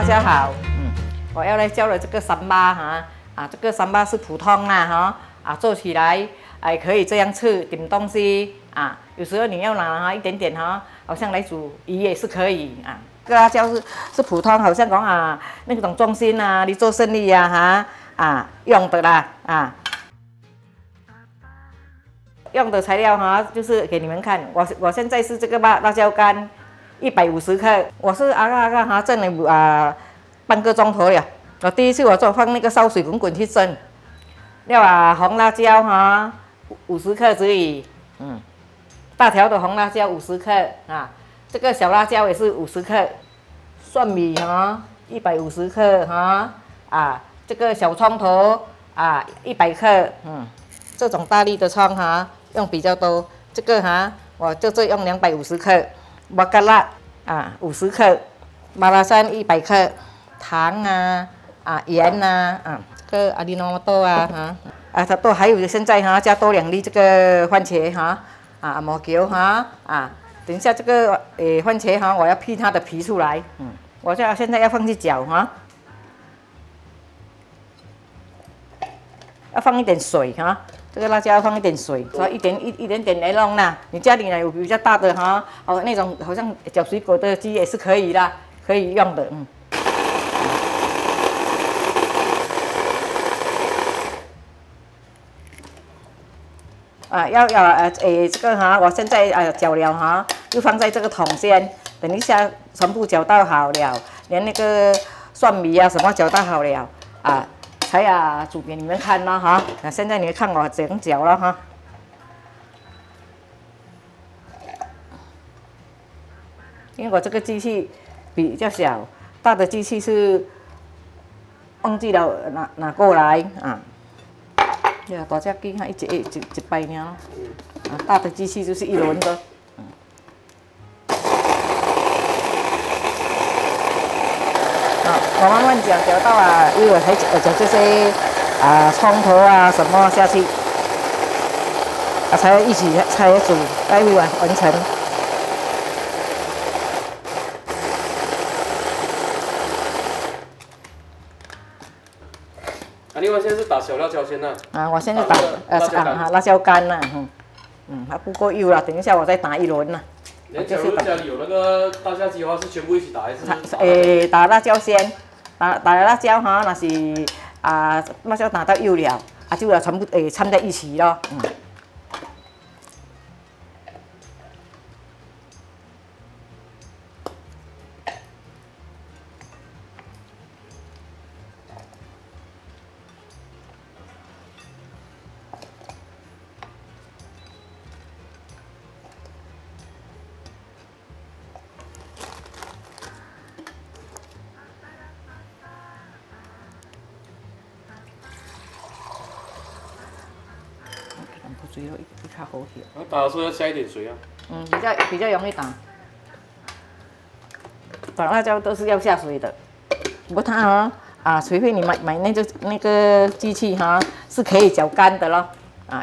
大家好，我要来教的这个三巴哈这个三巴是普通啦做起来可以这样吃，点东西有时候你要拿一点点好像来煮鱼也是可以这个辣椒是普通，好像讲那种中心你做生意用的啦用的材料就是给你们看，我现在是这个辣椒干150克，我是蒸了半个钟头了。我第一次我放那个烧水滚滚去蒸，料红辣椒50克而已，大条的红辣椒50克这个小辣椒也是50克，蒜米150克这个小葱头100克，这种大粒的葱用比较多，这个我就是用250克，马嘎辣50克，马拉山100克，糖盐这个阿里诺豆它都还有现在加多2粒这个番茄毛球等一下这个番茄我要劈它的皮出来，我现在要放去搅要放一点水这个辣椒要放一点水，所以一点点来弄啦。你家里有比较大的那种好像搅水果的机也是可以啦，可以用的这个我现在搅了就放在这个桶先，等一下全部搅到好了，连那个蒜米什么搅到好了才煮给你们看咯现在你们看我怎样搅了因为我这个机器比较小，大的机器是忘记了拿过来大只机一摆尔大的机器就是1轮的。我慢慢搅到一会儿才搅这些葱头什么下去才一起才煮，待会完成。另外现在是打小辣椒先我现在打辣椒干还不够油了，等一下我再打1轮假如家里有那个大虾鸡的话，是全部一起打还是？打辣椒先，打辣椒那是辣椒打到油了就全部掺在一起咯。水咯，比较好调。打的时候要加一点水比较容易打。打辣椒都是要下水的，不过它除非你买那个机器是可以搅干的咯。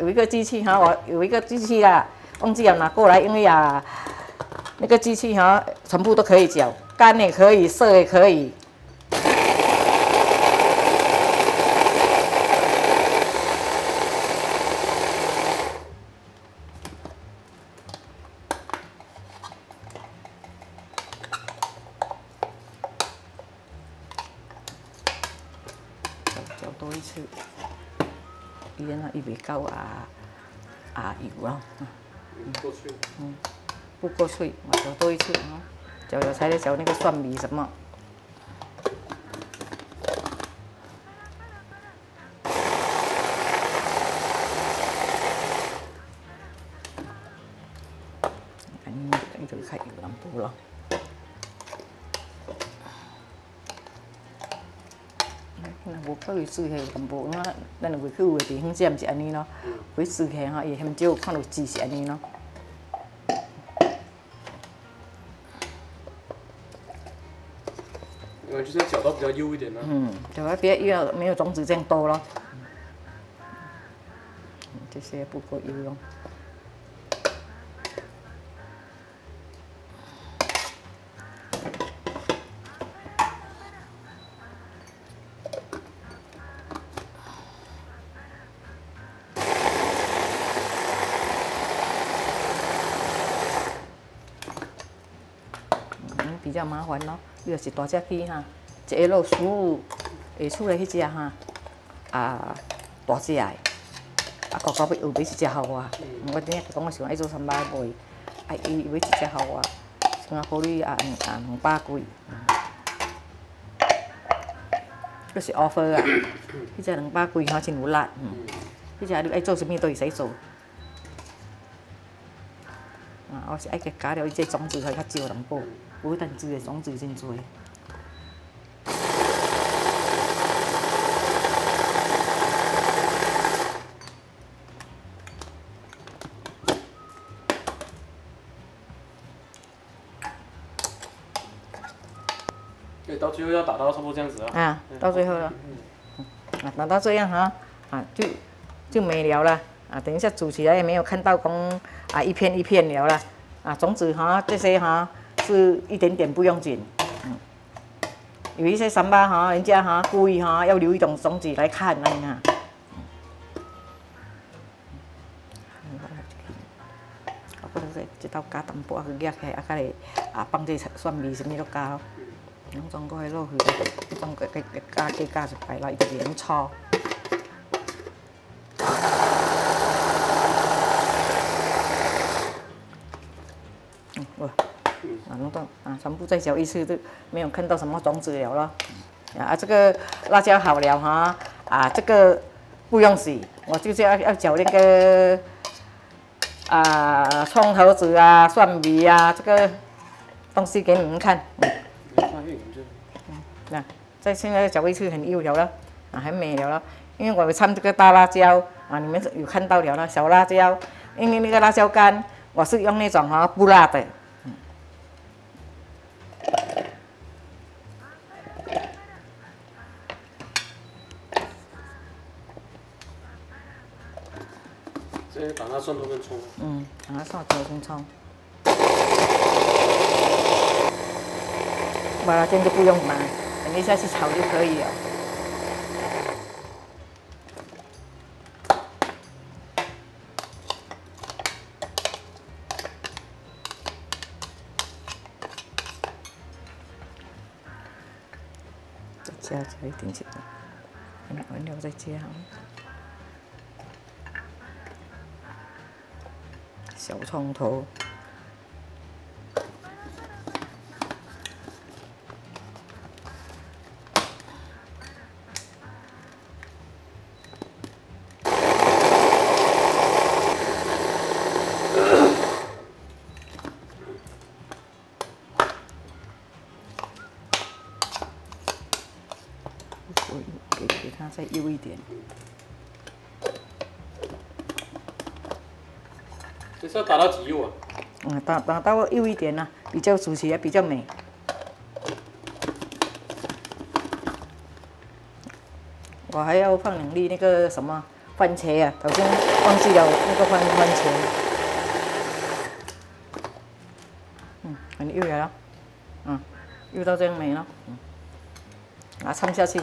有一个机器我有一个机器忘记了拿过来，因为那个机器全部都可以搅，干也可以，涩也可以。搅多一次，伊伊袂够油咯。不够脆。不够脆，我搅多一次搅了才来搅那个蒜米什么。呢度較油淡薄咯。无考虑煮起淡薄咱就袂去有的地方只毋是安尼咯，会煮起伊很少看到煮是安尼咯。就是要搅到比较幼一点搅到比较幼，没有种子这样多咯。这些不够油咯。比较麻烦咯。你就是大只鸡哈，一个肉酥会出来迄只哈，大只的，到到尾后尾一只互我。我顶下讲我想爱做三百卖，伊尾一只互我，像好你200几。佫是 offer 啊，迄只200几吼真有力，迄只你爱做啥物都会使做。我是爱加了伊这种子才较少淡薄，无但煮的种子真多。到最后要打到差不多这样子啊。到最后了，打到这样哈，就没了啦。等一下煮起来也没有看到讲一片一片了啦。种子哈这些哈是一点点不用紧，有一些三八哈人家哈故意哈要留一种种子来看那你看。这道加淡薄去夹起来，甲来放这蒜味什么都加咯。拢装过迄落去，装加一排啦，伊就连炒。弄到全部再搅一次，都没有看到什么种子了咯。这个辣椒好了哈，这个不用洗，我就是要搅那个葱头子蒜米这个东西给你们看。再现在搅一次很幼了了，很美了了。因为我掺这个大辣椒你们有看到了了，小辣椒，因为那个辣椒干我是用那种不辣的。这打那蒜头跟葱。打那蒜头跟葱。麻辣酱就不用买，等一下去炒就可以了。再加一点点，完了再加。小葱头。给它再幼一点。这是要打到几幼啊？打到幼一点比较煮起来比较美。我还要放2粒那个什么番茄头先忘记了那个番茄。很幼了，幼到这样美了，掺下去。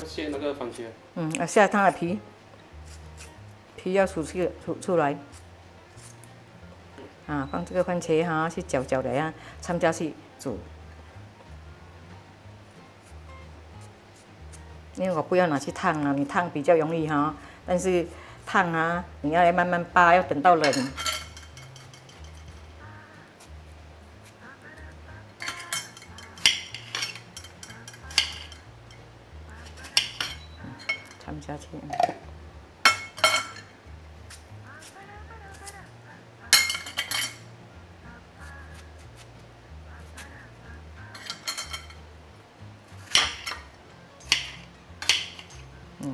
切那个番茄。下它的皮要出来。放这个番茄去搅来掺下去煮。因为我不要拿去烫你烫比较容易但是烫你要来慢慢扒，要等到冷。掺下去。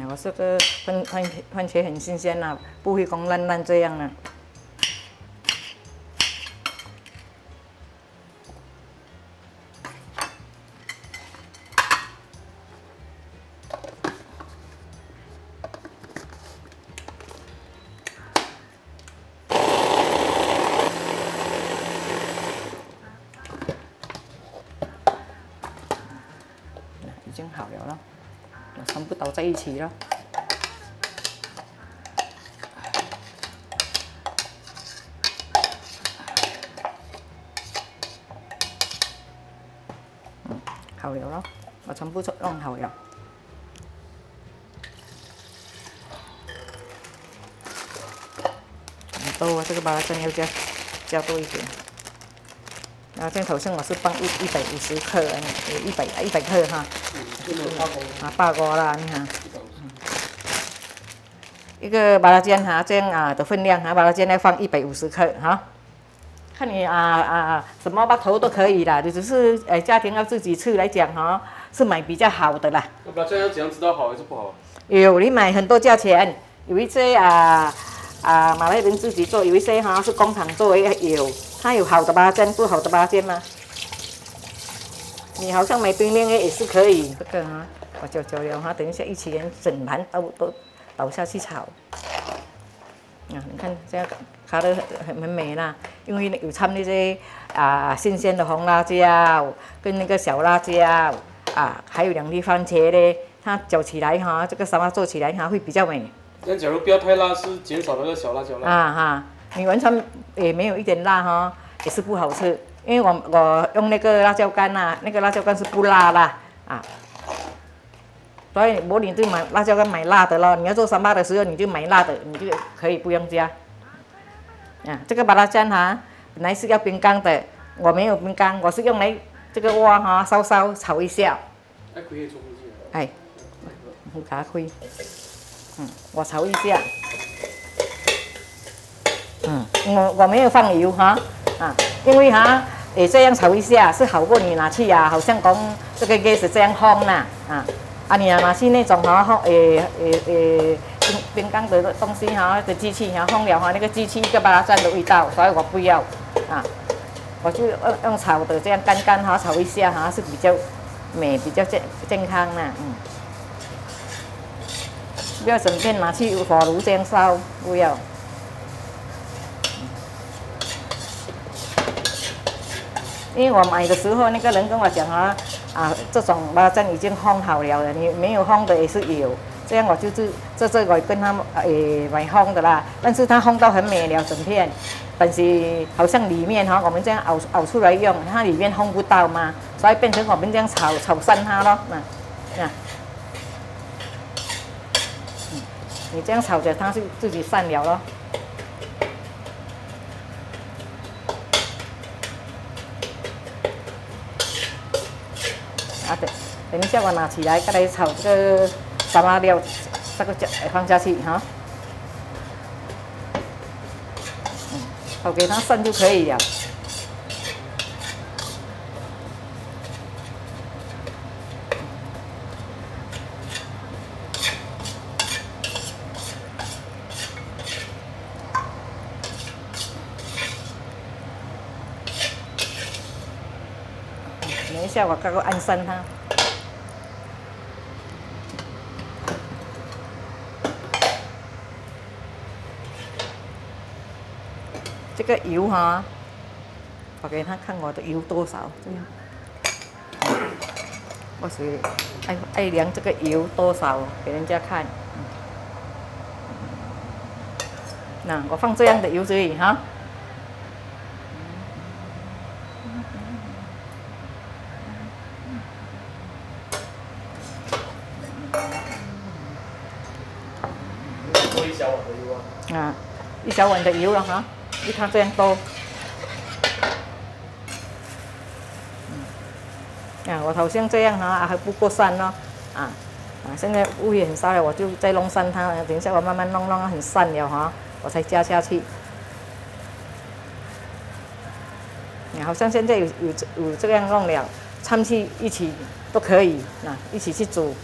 我这个番茄很新鲜不会讲烂这样已经好了，全部倒在一起了。好了咯，我全部弄好了。很多，这个麻辣酱要加多一点。然后这头先我是放150克，100克哈。爆锅啦，你看。一个麻辣酱哈，这样的分量哈，麻辣酱要放150克哈。看你什么八头都可以啦，只是家庭要自己吃来讲哈，是买比较好的啦。那麻辣酱要怎样知道好还是不好？有你买很多价钱，有一些马来人自己做，有一些哈是工厂做的有，它有好的麻辣酱，不好的麻辣酱吗？你好像买对面的也是可以。这个哈，我搅了哈，等一下一起连整盘都倒下去炒。你看这样烤得很美啦，因为有掺那些新鲜的红辣椒跟那个小辣椒还有2粒番茄嘞，它搅起来哈，这个沙拉做起来哈会比较美。那假如不要太辣，是减少那个小辣椒辣。你完全也没有一点辣哈，也是不好吃。因为我用那个辣椒干那个辣椒干是不辣啦所以你就买辣椒干买辣的咯。你要做沙拉的时候，你就买辣的，你就可以不用加。这个麻辣酱哈，本来是要冰干的，我没有冰干，我是用来这个锅哈稍稍炒一下。我给它开。我炒一下。我没有放油哈因为这样炒一下是好过你拿去好像讲这个 gas 这样烘啦你拿去那种冰干的东西的机器烘了那个机器一个麻辣酱的味道，所以我不要我就用炒的这样干炒一下是比较美，比较健康啦不要整片拿去火炉这样烧，不要。因为我买的时候，那个人跟我讲这种麻辣酱已经烘好了，你没有烘的也是有。这样我就是我跟他买烘的啦，但是它烘到很美了整片，但是好像里面我们这样熬出来用，它里面烘不到嘛，所以变成我们这样炒散它咯你这样炒着它就自己散了咯。等一下我拿起来，再来炒这个沙拉料，这个放下去炒给它散就可以了。等一下我刚刚按散它。这个油我给他看我的油多少，这样。我是爱量这个油多少给人家看。那我放这样的油这里多1小碗的油1小碗的油了你看这样多。我好像这样还不够散咯现在雾也很烧了，我就再弄散它。等一下我慢慢弄很散了我才加下去。好像现在有这样弄了，掺去一起都可以一起去煮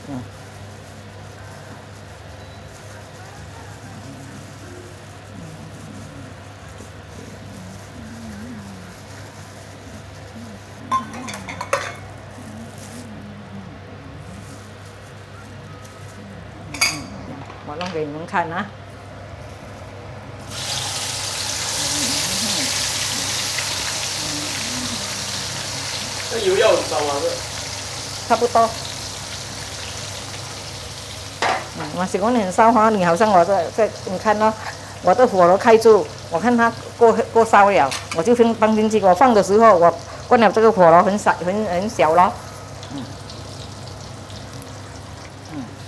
我弄给你们看那油要很烧吗？差不多。我喜欢很烧你好像我你看我的火都开住，我看它过烧了，我就放进去。我放的时候，我关了这个火很小咯。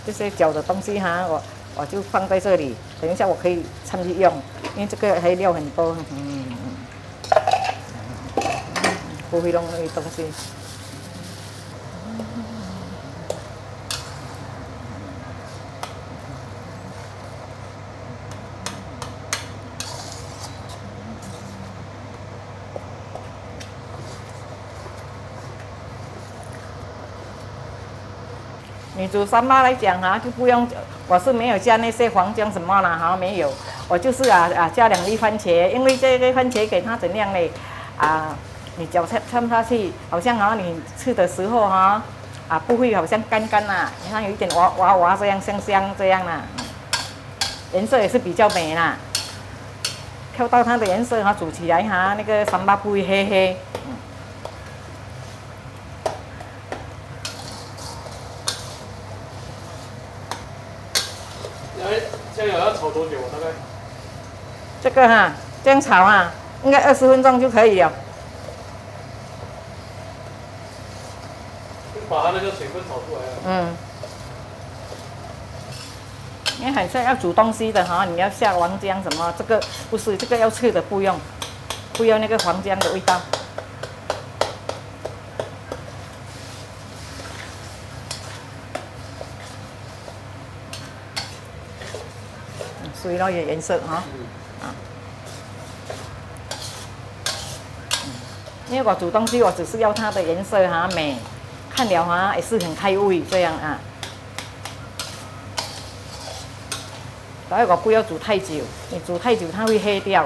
这些搅的东西哈，我就放在这里，等一下我可以趁机用，因为这个还料很多，不会弄那些东西。你煮三八来讲哈，就不用，我是没有加那些黄姜什么啦哈，没有，我就是加2粒番茄，因为这个番茄给它怎样呢？你搅掺下去，好像你吃的时候不会好像干干啦，你看有一点滑这样香香这样啦，颜色也是比较美啦，跳到它的颜色煮起来那个三八不会黑黑。这样要炒多久？大概？这个这样炒应该20分钟就可以了。就把它那个水分炒出来了。因为好像要煮东西的你要下黄姜什么，这个不是，这个要吃的不用那个黄姜的味道。所以有颜色因为我煮东西，我只是要它的颜色美，看了也是很开胃这样所以我不要煮太久，你煮太久它会黑掉。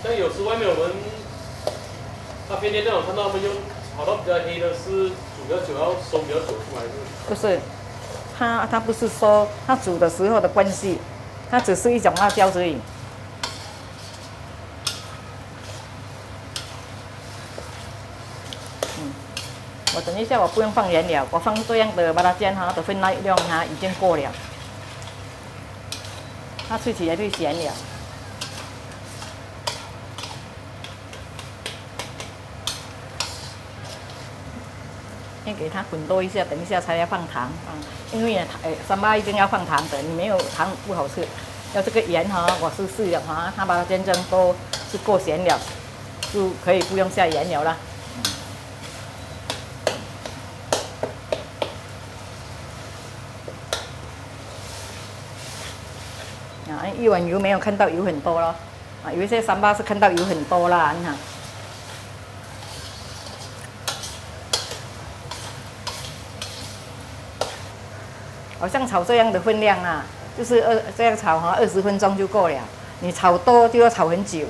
像有时外面我们咖啡店那种看到他们用炒到比较黑的是煮比较久，要收比较久出来的。不是，它不是说它煮的时候的关系，它只是一种辣椒而已。我等一下我不用放盐了，我放这样的麻辣酱的分量已经够了，它吃起来就咸了。先给它滚多一下，等一下才要放糖因为三八一定要放糖的，你没有糖不好吃。要这个盐我是试了它麻辣酱都是够咸了，就可以不用下盐了啦。一碗油没有看到油很多咯，有一些三八是看到油很多啦，你看。好像炒这样的分量就是这样炒20分钟就够了。你炒多就要炒很久，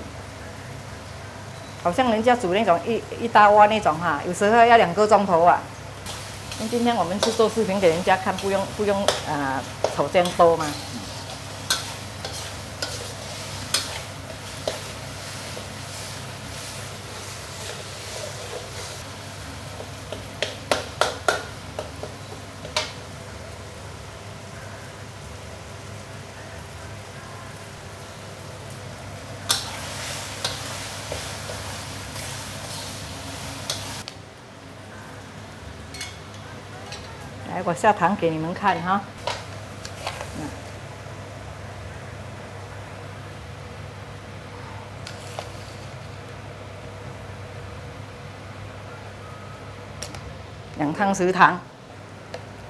好像人家煮那种一大碗那种有时候要2个钟头那今天我们是做视频给人家看，不用炒这样多嘛。来，我下糖给你们看2汤匙糖，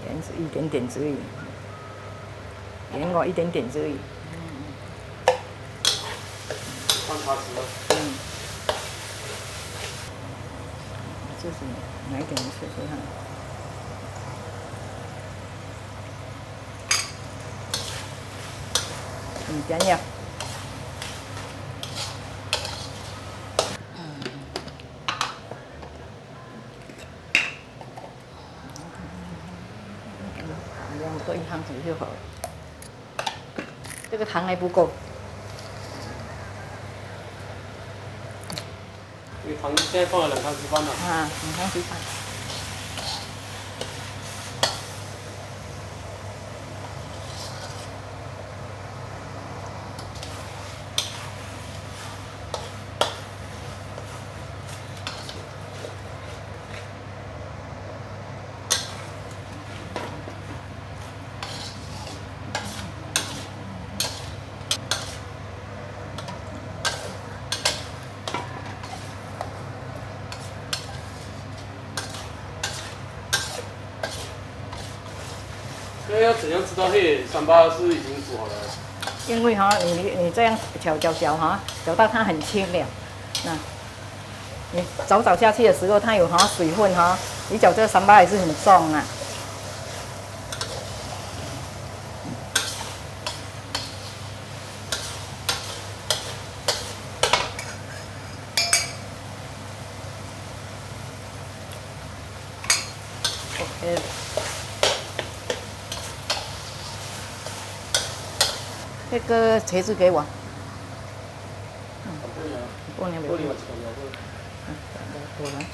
盐是一点点而已，盐我一点点而已。半茶匙了。就是拿一点试试看。点了。量多1汤匙就好了。这个糖还不够。这个糖现在放了2汤匙半了。2汤匙半。那要怎样知道嘿三八是已经煮好了？因为哈，你这样搅哈，搅到它很轻了，那你搅下去的时候，它有水分哈，你搅这个三八也是很重啊。OK。那个茄子给我。玻璃我来。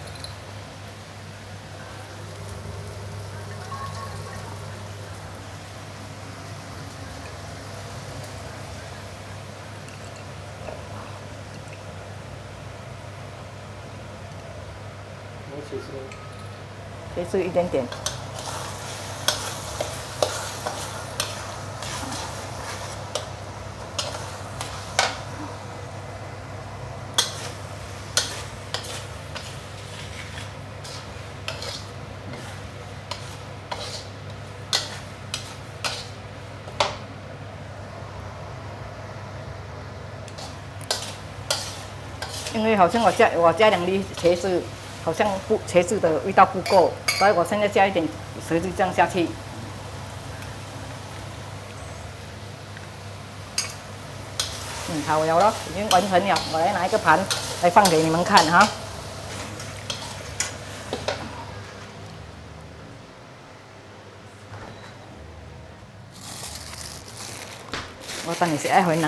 茄子一点点。因为好像我加2粒茄子，好像茄子的味道不够，所以我现在加一点蛇子酱下去。好了咯，已经完成了。我来拿一个盘来放给你们看哈。我等你是爱互人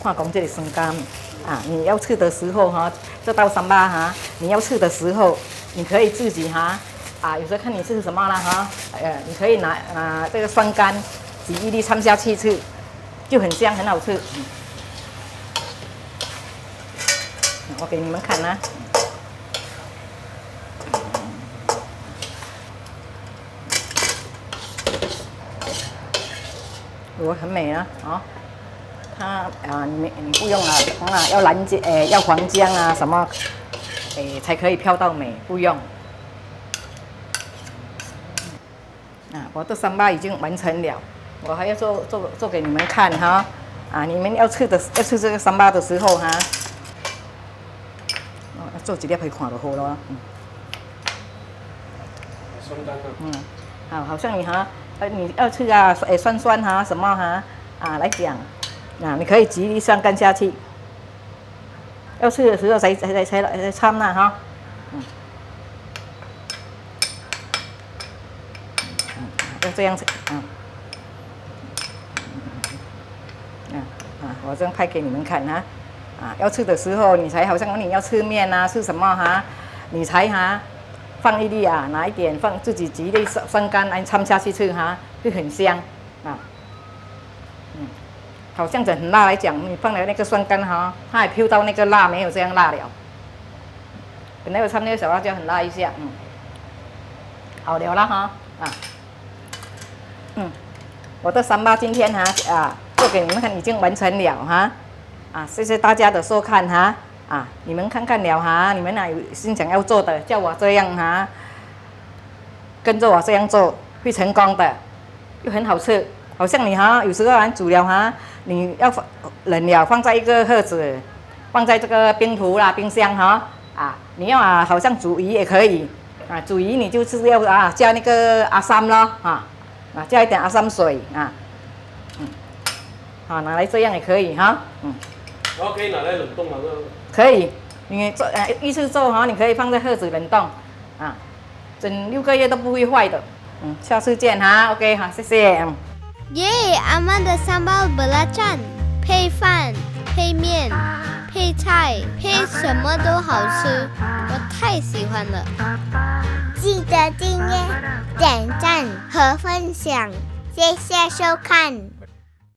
看讲这个酸柑啊，你要吃的时候哈，这道三八哈，你要吃的时候，你可以自己哈啊，有时候看你吃什么啦哈，你可以拿这个酸柑挤1粒掺下去吃，就很香，很好吃。我给你们看啦。如果很美啊，它你不用要蓝姜要黄姜啊什么，才可以飘到美，不用。我的三八已经完成了，我还要做给你们看哈。你们要吃这个三八的时候哈，做一粒可以看就好咯。酸柑好像你要吃酸哈什么哈来讲，你可以挤1粒酸柑下去。要吃的时候才掺啦哈。要这样子我这样拍给你们看哈。要吃的时候你才好像你要吃面吃什么哈，你才放1粒拿一点放自己挤1粒酸柑来掺下去吃哈，会很香好像很辣来讲，你放了那个酸柑它还飘到那个辣，没有这样辣了。本来我掺那个小辣椒很辣一下，好了啦哈我的三八今天做给你们看已经完成了谢谢大家的收看你们看看了你们有心想要做的，叫我这样跟着我这样做会成功的，又很好吃。好像你有时候煮了你要冷了放在一个盒子，放在这个冰橱啦、冰箱你要好像煮鱼也可以煮鱼你就是要加那个阿三咯加一点阿三水拿来这样也可以然后可以拿来冷冻吗？可以，你一次做你可以放在盒子冷冻整6个月都不会坏的。下次见OK 谢谢。耶，阿妈的sambal belacan配饭、配面、配菜、配什么都好吃，我太喜欢了。记得订阅、点赞和分享，谢谢收看。